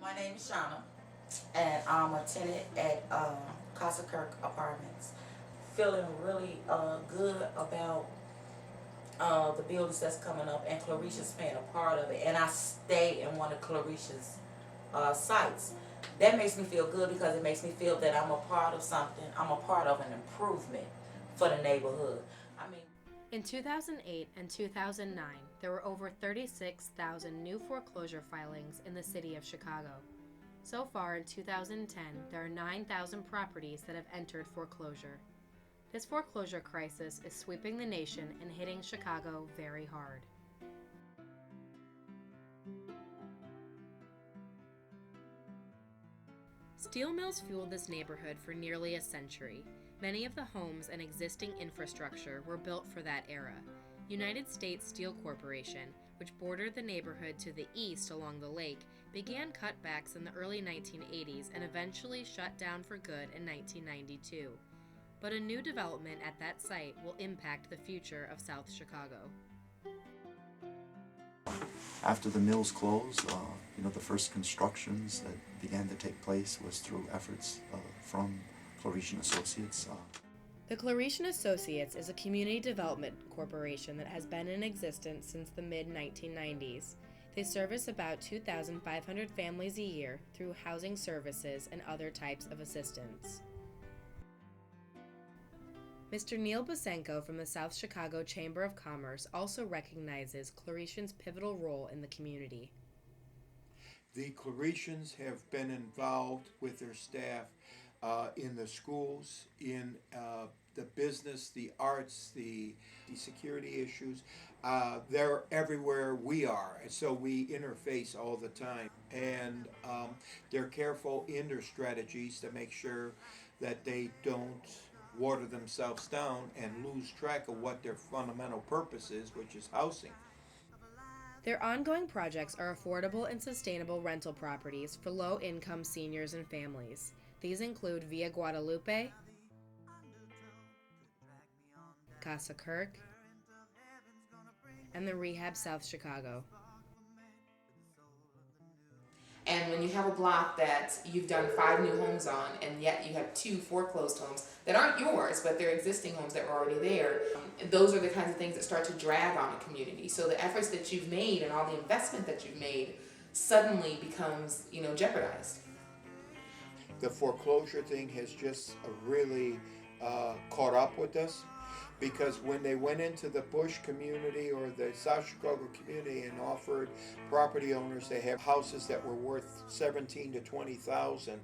My name is Shauna, and I'm a tenant at Casa Kirk Apartments. Feeling really good about the buildings that's coming up, and Claretian's playing a part of it. And I stay in one of Claretian's sites. That makes me feel good because it makes me feel that I'm a part of something. I'm a part of an improvement for the neighborhood. I mean, In 2008 and 2009, there were over 36,000 new foreclosure filings in the city of Chicago. So far in 2010, there are 9,000 properties that have entered foreclosure. This foreclosure crisis is sweeping the nation and hitting Chicago very hard. Steel mills fueled this neighborhood for nearly a century. Many of the homes and existing infrastructure were built for that era. United States Steel Corporation, which bordered the neighborhood to the east along the lake, began cutbacks in the early 1980s and eventually shut down for good in 1992. But a new development at that site will impact the future of South Chicago. After the mills closed, the first constructions that began to take place was through efforts from Claretian Associates. The Claretian Associates is a community development corporation that has been in existence since the mid-1990s. They service about 2,500 families a year through housing services and other types of assistance. Mr. Neil Bosenko from the South Chicago Chamber of Commerce also recognizes Claretian's pivotal role in the community. The Claretians have been involved with their staff in the schools, in the business, the arts, the security issues. They're everywhere we are, and so we interface all the time. And they're careful in their strategies to make sure that they don't water themselves down and lose track of what their fundamental purpose is, which is housing. Their ongoing projects are affordable and sustainable rental properties for low-income seniors and families. These include Via Guadalupe, Casa Kirk, and the Rehab South Chicago. And when you have a block that you've done 5 new homes on, and yet you have 2 foreclosed homes that aren't yours, but they're existing homes that were already there, those are the kinds of things that start to drag on a community. So the efforts that you've made and all the investment that you've made suddenly becomes, jeopardized. The foreclosure thing has just really caught up with us, because when they went into the Bush community or the South Chicago community and offered property owners to have houses that were worth $17,000 to $20,000,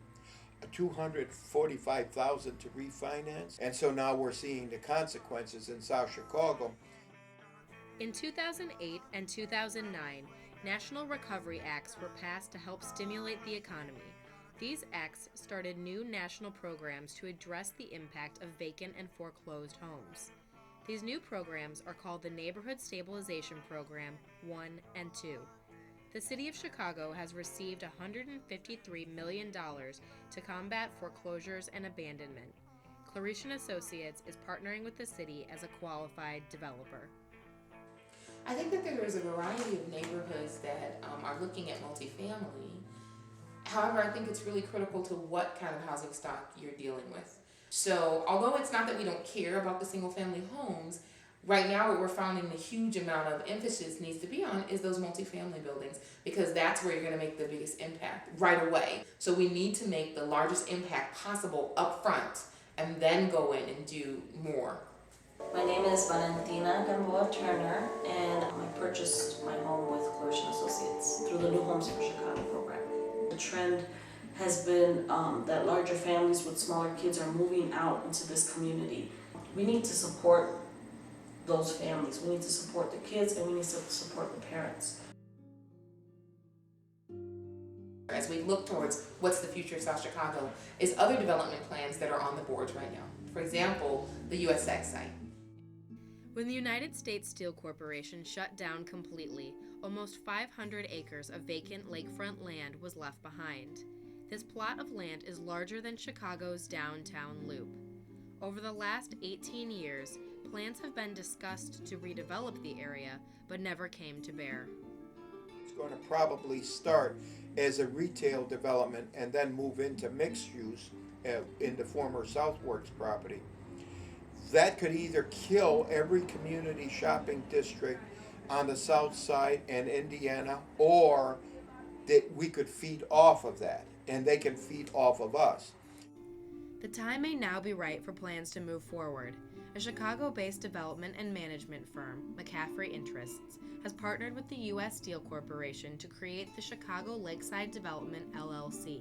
$245,000 to refinance, and so now we're seeing the consequences in South Chicago. In 2008 and 2009, National Recovery Acts were passed to help stimulate the economy. These acts started new national programs to address the impact of vacant and foreclosed homes. These new programs are called the Neighborhood Stabilization Program 1 and 2. The City of Chicago has received $153 million to combat foreclosures and abandonment. Claretian Associates is partnering with the city as a qualified developer. I think that there is a variety of neighborhoods that are looking at multifamily. However, I think it's really critical to what kind of housing stock you're dealing with. So although it's not that we don't care about the single family homes, right now what we're finding a huge amount of emphasis needs to be on is those multifamily buildings, because that's where you're going to make the biggest impact right away. So we need to make the largest impact possible up front and then go in and do more. My name is Valentina Gamboa Turner, and I purchased my home with Claretian Associates through the New Homes for Chicago program. The trend has been that larger families with smaller kids are moving out into this community. We need to support those families. We need to support the kids, and we need to support the parents. As we look towards what's the future of South Chicago, is other development plans that are on the boards right now. For example, the USX site. When the United States Steel Corporation shut down completely, almost 500 acres of vacant lakefront land was left behind. This plot of land is larger than Chicago's downtown loop. Over the last 18 years, plans have been discussed to redevelop the area, but never came to bear. going to probably start as a retail development and then move into mixed use in the former Southworks property. That could either kill every community shopping district on the south side and Indiana, or that we could feed off of that and they can feed off of us. The time may now be right for plans to move forward. A Chicago-based development and management firm, McCaffrey Interests, has partnered with the U.S. Steel Corporation to create the Chicago Lakeside Development LLC.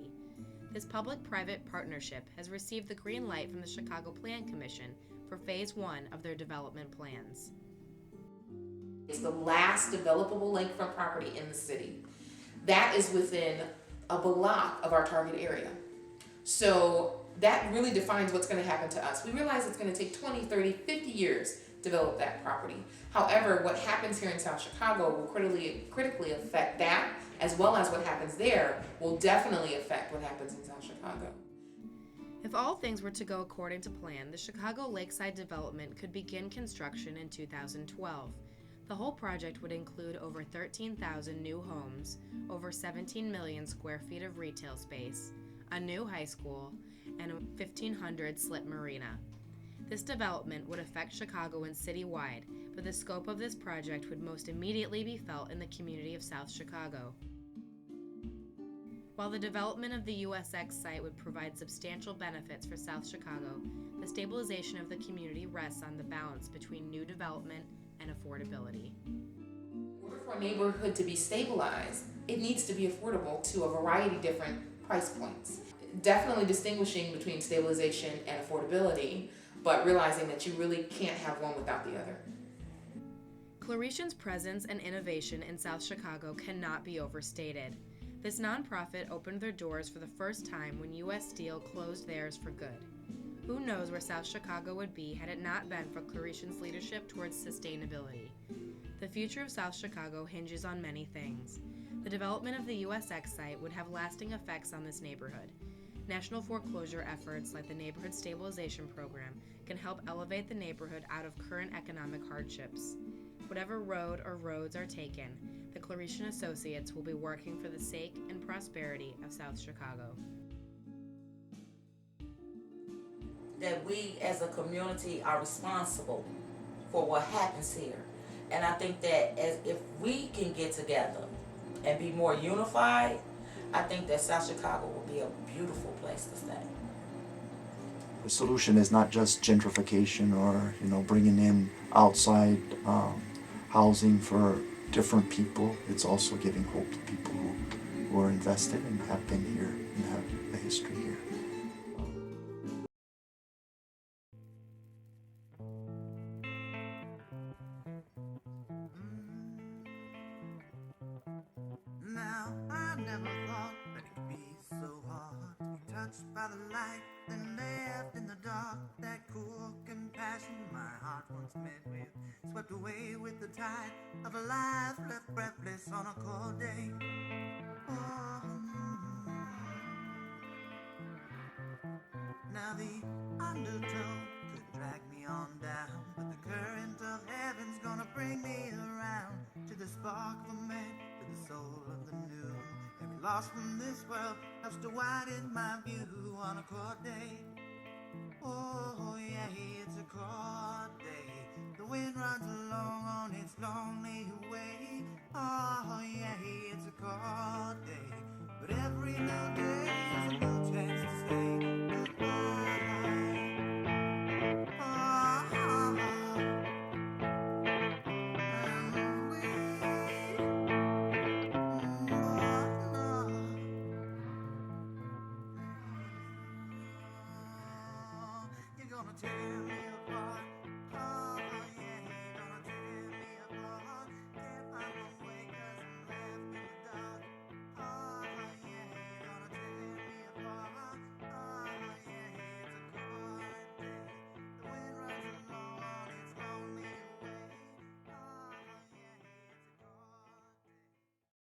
This public-private partnership has received the green light from the Chicago Plan Commission for Phase 1 of their development plans. It's the last developable lakefront property in the city. That is within a block of our target area. So that really defines what's going to happen to us. We realize it's going to take 20, 30, 50 years to develop that property. However, what happens here in South Chicago will critically affect that, as well as what happens there will definitely affect what happens in South Chicago. If all things were to go according to plan, the Chicago Lakeside development could begin construction in 2012. The whole project would include over 13,000 new homes, over 17 million square feet of retail space, a new high school, and a 1,500 slip marina. This development would affect Chicagoans citywide, but the scope of this project would most immediately be felt in the community of South Chicago. While the development of the USX site would provide substantial benefits for South Chicago, the stabilization of the community rests on the balance between new development and affordability. In order for a neighborhood to be stabilized, it needs to be affordable to a variety of different price points. Definitely distinguishing between stabilization and affordability, but realizing that you really can't have one without the other. Claretian's presence and innovation in South Chicago cannot be overstated. This nonprofit opened their doors for the first time when U.S. Steel closed theirs for good. Who knows where South Chicago would be had it not been for Claretian's leadership towards sustainability. The future of South Chicago hinges on many things. The development of the USX site would have lasting effects on this neighborhood. National foreclosure efforts like the Neighborhood Stabilization Program can help elevate the neighborhood out of current economic hardships. Whatever road or roads are taken, the Claretian Associates will be working for the sake and prosperity of South Chicago. That we as a community are responsible for what happens here. And I think that if we can get together and be more unified, I think that South Chicago will be a beautiful place to stay. The solution is not just gentrification or bringing in outside housing for different people. It's also giving hope to people who are invested and have been here and have a history here. Now, I never thought that it could be so hard to be touched by the light, then left in the dark. That cool compassion my heart once met with, swept away with the tide of a life left breathless on a cold day. Oh, now the undertow could drag me on down, but the current of heaven's gonna bring me around to the spark of a man, to the soul of the new. Every loss from this world helps to widen my view on a cold day. Oh yeah, it's a cold day. The wind runs along on its lonely way. Oh yeah, it's a cold day. But every new day is a new chance to say goodbye. And we you're gonna tell me